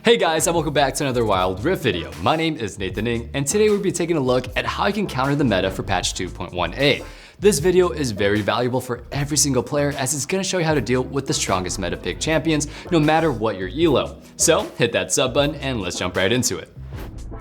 Hey guys, and welcome back to another Wild Rift video. My name is Nathan Ng, and today we'll be taking a look at how you can counter the meta for patch 2.1a. This video is very valuable for every single player as it's going to show you how to deal with the strongest meta pick champions no matter what your elo. So hit that sub button and let's jump right into it.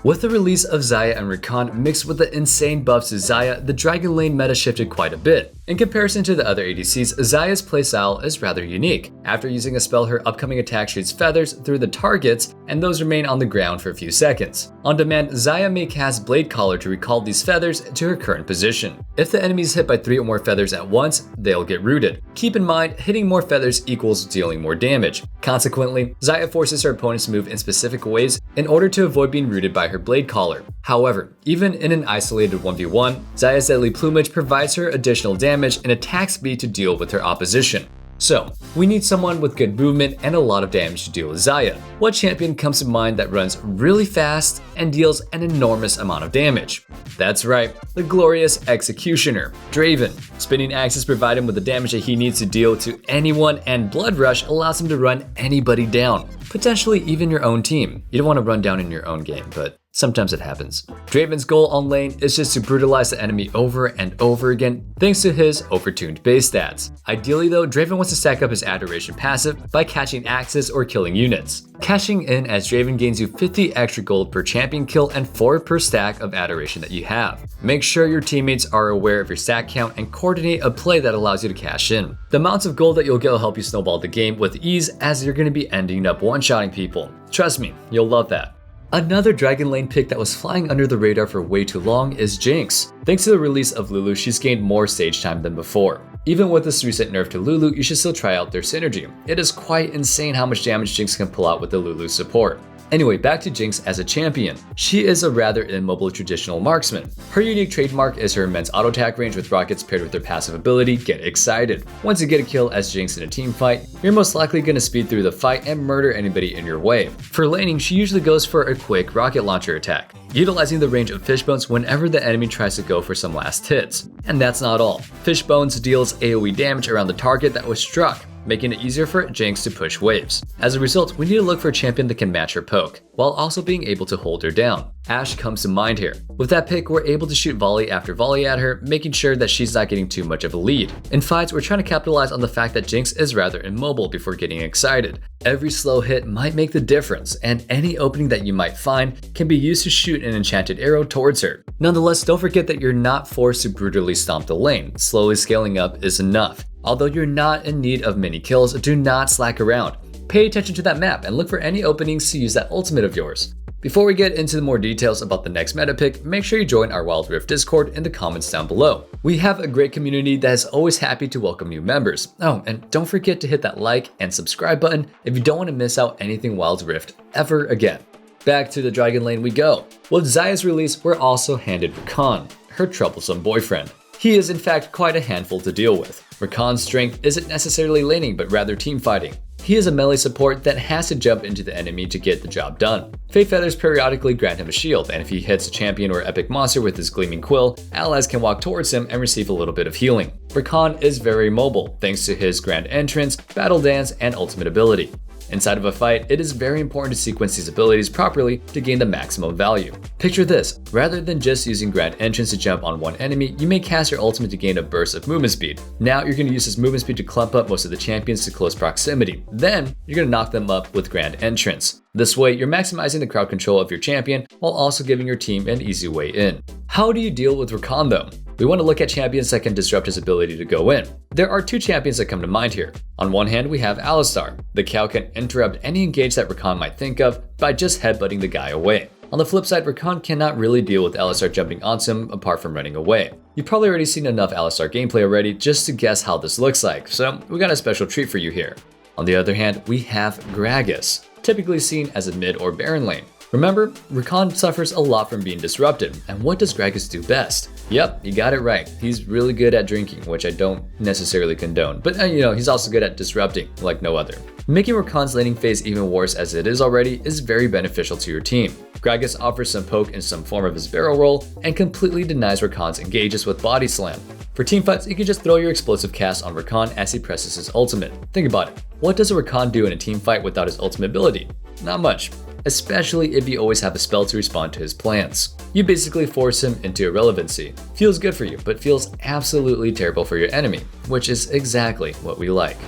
With the release of Xayah and Rakan mixed with the insane buffs to Xayah, the Dragon Lane meta shifted quite a bit. In comparison to the other ADCs, Xayah's playstyle is rather unique. After using a spell, her upcoming attack shoots feathers through the targets, and those remain on the ground for a few seconds. On demand, Xayah may cast Blade Caller to recall these feathers to her current position. If the enemy is hit by 3 or more feathers at once, they'll get rooted. Keep in mind, hitting more feathers equals dealing more damage. Consequently, Xayah forces her opponents to move in specific ways in order to avoid being rooted by her Blade Caller. However, even in an isolated 1v1, Xayah's deadly plumage provides her additional damage and attack speed to deal with her opposition. So, we need someone with good movement and a lot of damage to deal with Xayah. What champion comes to mind that runs really fast and deals an enormous amount of damage? That's right, the glorious Executioner, Draven. Spinning axes provide him with the damage that he needs to deal to anyone, and Blood Rush allows him to run anybody down, potentially even your own team. You don't want to run down in your own game, but sometimes it happens. Draven's goal on lane is just to brutalize the enemy over and over again thanks to his overtuned base stats. Ideally though, Draven wants to stack up his Adoration passive by catching axes or killing units. Cashing in as Draven gains you 50 extra gold per champion kill and 4 per stack of Adoration that you have. Make sure your teammates are aware of your stack count and coordinate a play that allows you to cash in. The amounts of gold that you'll get will help you snowball the game with ease as you're going to be ending up one-shotting people. Trust me, you'll love that. Another Dragon Lane pick that was flying under the radar for way too long is Jinx. Thanks to the release of Lulu, she's gained more stage time than before. Even with this recent nerf to Lulu, you should still try out their synergy. It is quite insane how much damage Jinx can pull out with the Lulu support. Anyway, back to Jinx as a champion. She is a rather immobile traditional marksman. Her unique trademark is her immense auto attack range with rockets paired with her passive ability, Get Excited. Once you get a kill as Jinx in a team fight, you're most likely going to speed through the fight and murder anybody in your way. For laning, she usually goes for a quick rocket launcher attack, utilizing the range of Fishbones whenever the enemy tries to go for some last hits. And that's not all. Fishbones deals AoE damage around the target that was struck, making it easier for Jinx to push waves. As a result, we need to look for a champion that can match her poke, while also being able to hold her down. Ashe comes to mind here. With that pick, we're able to shoot volley after volley at her, making sure that she's not getting too much of a lead. In fights, we're trying to capitalize on the fact that Jinx is rather immobile before getting excited. Every slow hit might make the difference, and any opening that you might find can be used to shoot an enchanted arrow towards her. Nonetheless, don't forget that you're not forced to brutally stomp the lane. Slowly scaling up is enough. Although you're not in need of many kills, do not slack around. Pay attention to that map and look for any openings to use that ultimate of yours. Before we get into more details about the next meta pick, make sure you join our Wild Rift Discord in the comments down below. We have a great community that is always happy to welcome new members. Oh, and don't forget to hit that like and subscribe button if you don't want to miss out anything Wild Rift ever again. Back to the Dragon Lane we go. With Xayah's release, we're also handed Rakan, her troublesome boyfriend. He is in fact quite a handful to deal with. Rakan's strength isn't necessarily laning, but rather team fighting. He is a melee support that has to jump into the enemy to get the job done. Fey Feathers periodically grant him a shield, and if he hits a champion or epic monster with his gleaming quill, allies can walk towards him and receive a little bit of healing. Rakan is very mobile, thanks to his Grand Entrance, Battle Dance, and ultimate ability. Inside of a fight, it is very important to sequence these abilities properly to gain the maximum value. Picture this, rather than just using Grand Entrance to jump on one enemy, you may cast your ultimate to gain a burst of movement speed. Now you're going to use this movement speed to clump up most of the champions to close proximity. Then you're going to knock them up with Grand Entrance. This way, you're maximizing the crowd control of your champion while also giving your team an easy way in. How do you deal with Rakan though? We want to look at champions that can disrupt his ability to go in. There are 2 champions that come to mind here. On one hand, we have Alistar. The cow can interrupt any engage that Rakan might think of by just headbutting the guy away. On the flip side, Rakan cannot really deal with Alistar jumping onto him apart from running away. You've probably already seen enough Alistar gameplay already just to guess how this looks like, so we got a special treat for you here. On the other hand, we have Gragas, typically seen as a mid or Baron lane. Remember, Rakan suffers a lot from being disrupted, and what does Gragas do best? Yep, you got it right. He's really good at drinking, which I don't necessarily condone, but he's also good at disrupting like no other. Making Rakan's laning phase even worse as it is already is very beneficial to your team. Gragas offers some poke in some form of his barrel roll and completely denies Rakan's engages with body slam. For teamfights, you can just throw your explosive cast on Rakan as he presses his ultimate. Think about it. What does a Rakan do in a teamfight without his ultimate ability? Not much. especially if you always have a spell to respond to his plans. You basically force him into irrelevancy. Feels good for you, but feels absolutely terrible for your enemy, which is exactly what we like.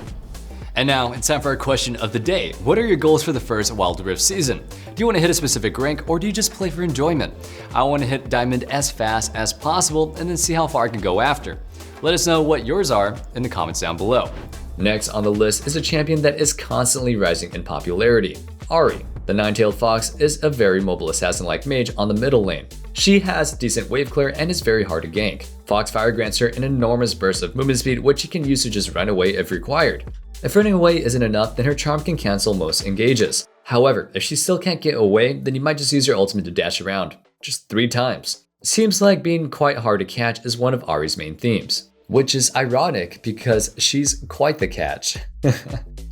And now it's time for our question of the day. What are your goals for the first Wild Rift season? Do you want to hit a specific rank, or do you just play for enjoyment? I want to hit Diamond as fast as possible and then see how far I can go after. Let us know what yours are in the comments down below. Next on the list is a champion that is constantly rising in popularity, Ahri. The nine-tailed fox is a very mobile assassin-like mage on the middle lane. She has decent wave clear and is very hard to gank. Foxfire grants her an enormous burst of movement speed, which she can use to just run away if required. If running away isn't enough, then her charm can cancel most engages. However, if she still can't get away, then you might just use your ultimate to dash around, just 3 times. Seems like being quite hard to catch is one of Ahri's main themes, which is ironic because she's quite the catch.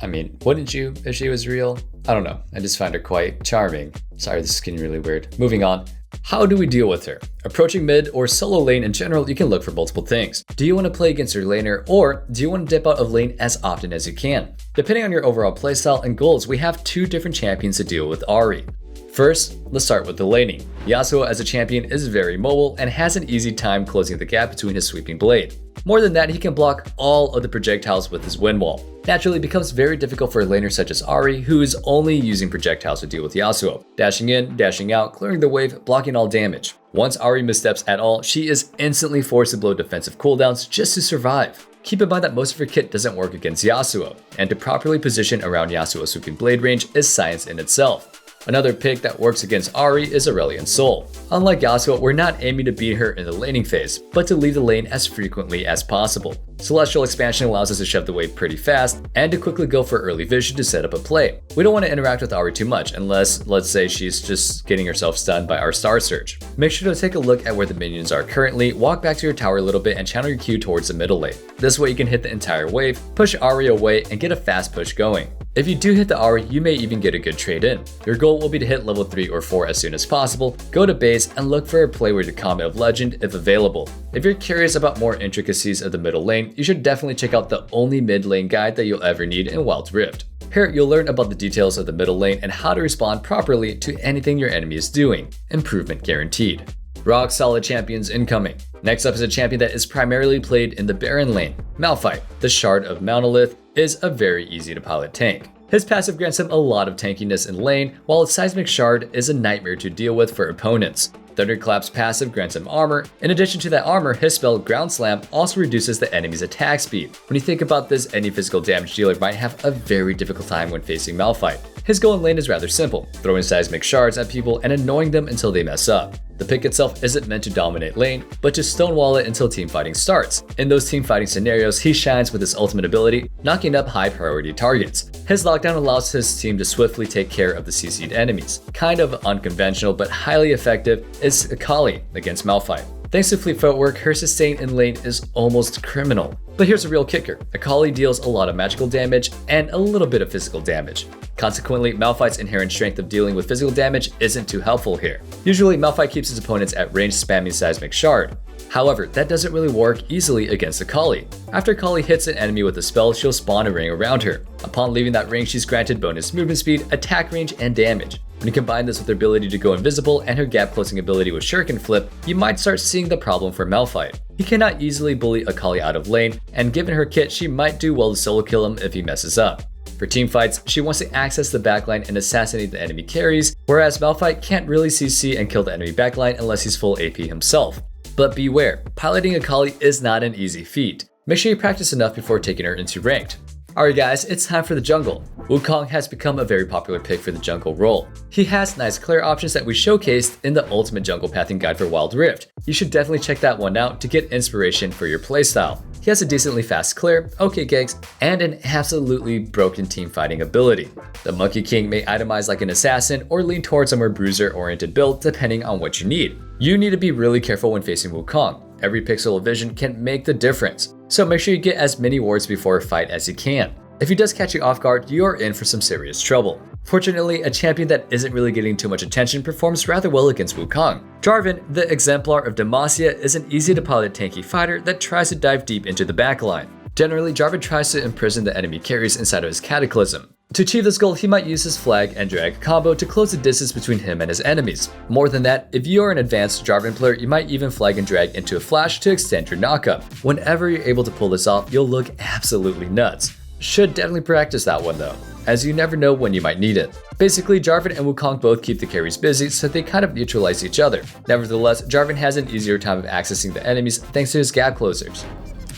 I mean, wouldn't you if she was real? I don't know, I just find her quite charming. Sorry, this is getting really weird. Moving on. How do we deal with her? Approaching mid or solo lane in general, you can look for multiple things. Do you want to play against your laner, or do you want to dip out of lane as often as you can? Depending on your overall playstyle and goals, we have 2 different champions to deal with Ahri. First, let's start with the laning. Yasuo as a champion is very mobile and has an easy time closing the gap between his sweeping blade. More than that, he can block all of the projectiles with his wind wall. Naturally, it becomes very difficult for a laner such as Ahri, who is only using projectiles to deal with Yasuo. Dashing in, dashing out, clearing the wave, blocking all damage. Once Ahri missteps at all, she is instantly forced to blow defensive cooldowns just to survive. Keep in mind that most of her kit doesn't work against Yasuo, and to properly position around Yasuo's sweeping blade range is science in itself. Another pick that works against Ahri is Aurelion Sol. Unlike Yasuo, we're not aiming to beat her in the laning phase, but to leave the lane as frequently as possible. Celestial Expansion allows us to shove the wave pretty fast, and to quickly go for early vision to set up a play. We don't want to interact with Ahri too much, unless, let's say, she's just getting herself stunned by our Star Surge. Make sure to take a look at where the minions are currently, walk back to your tower a little bit, and channel your Q towards the middle lane. This way you can hit the entire wave, push Ahri away, and get a fast push going. If you do hit the Ahri, you may even get a good trade in. Your goal will be to hit level 3 or 4 as soon as possible, go to base, and look for a play with your Comet of Legend if available. If you're curious about more intricacies of the middle lane, you should definitely check out the only mid lane guide that you'll ever need in Wild Rift. Here, you'll learn about the details of the middle lane and how to respond properly to anything your enemy is doing. Improvement guaranteed. Rock solid champions incoming. Next up is a champion that is primarily played in the Baron lane. Malphite, the Shard of Monolith, is a very easy to pilot tank. His passive grants him a lot of tankiness in lane, while his Seismic Shard is a nightmare to deal with for opponents. Thunderclap's passive grants him armor. In addition to that armor, his spell Ground Slam also reduces the enemy's attack speed. When you think about this, any physical damage dealer might have a very difficult time when facing Malphite. His goal in lane is rather simple, throwing seismic shards at people and annoying them until they mess up. The pick itself isn't meant to dominate lane, but to stonewall it until teamfighting starts. In those teamfighting scenarios, he shines with his ultimate ability, knocking up high priority targets. His lockdown allows his team to swiftly take care of the CC'd enemies. Kind of unconventional but highly effective is Akali against Malphite. Thanks to fleet footwork, her sustain in lane is almost criminal. But here's a real kicker. Akali deals a lot of magical damage and a little bit of physical damage. Consequently, Malphite's inherent strength of dealing with physical damage isn't too helpful here. Usually, Malphite keeps his opponents at range spamming Seismic Shard. However, that doesn't really work easily against Akali. After Akali hits an enemy with a spell, she'll spawn a ring around her. Upon leaving that ring, she's granted bonus movement speed, attack range, and damage. When you combine this with her ability to go invisible and her gap closing ability with Shuriken Flip, you might start seeing the problem for Malphite. He cannot easily bully Akali out of lane, and given her kit, she might do well to solo kill him if he messes up. For teamfights, she wants to access the backline and assassinate the enemy carries, whereas Malphite can't really CC and kill the enemy backline unless he's full AP himself. But beware, piloting Akali is not an easy feat. Make sure you practice enough before taking her into ranked. Alright guys, it's time for the jungle. Wukong has become a very popular pick for the jungle role. He has nice clear options that we showcased in the Ultimate Jungle Pathing Guide for Wild Rift. You should definitely check that one out to get inspiration for your playstyle. He has a decently fast clear, okay ganks, and an absolutely broken teamfighting ability. The Monkey King may itemize like an assassin or lean towards a more bruiser-oriented build depending on what you need. You need to be really careful when facing Wukong. Every pixel of vision can make the difference, so make sure you get as many wards before a fight as you can. If he does catch you off guard, you are in for some serious trouble. Fortunately, a champion that isn't really getting too much attention performs rather well against Wukong. Jarvan, the exemplar of Demacia, is an easy to pilot tanky fighter that tries to dive deep into the backline. Generally, Jarvan tries to imprison the enemy carries inside of his Cataclysm. To achieve this goal, he might use his flag and drag combo to close the distance between him and his enemies. More than that, if you are an advanced Jarvan player, you might even flag and drag into a flash to extend your knockup. Whenever you're able to pull this off, you'll look absolutely nuts. Should definitely practice that one though, as you never know when you might need it. Basically, Jarvan and Wukong both keep the carries busy, so they kind of neutralize each other. Nevertheless, Jarvan has an easier time of accessing the enemies thanks to his gap closers.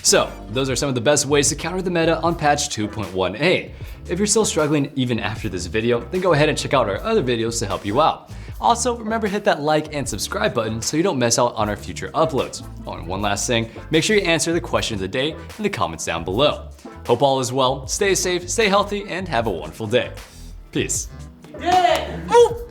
So, those are some of the best ways to counter the meta on patch 2.1a. If you're still struggling even after this video, then go ahead and check out our other videos to help you out. Also, remember to hit that like and subscribe button so you don't miss out on our future uploads. Oh, and one last thing, make sure you answer the question of the day in the comments down below. Hope all is well, stay safe, stay healthy, and have a wonderful day. Peace. Yeah! Ooh!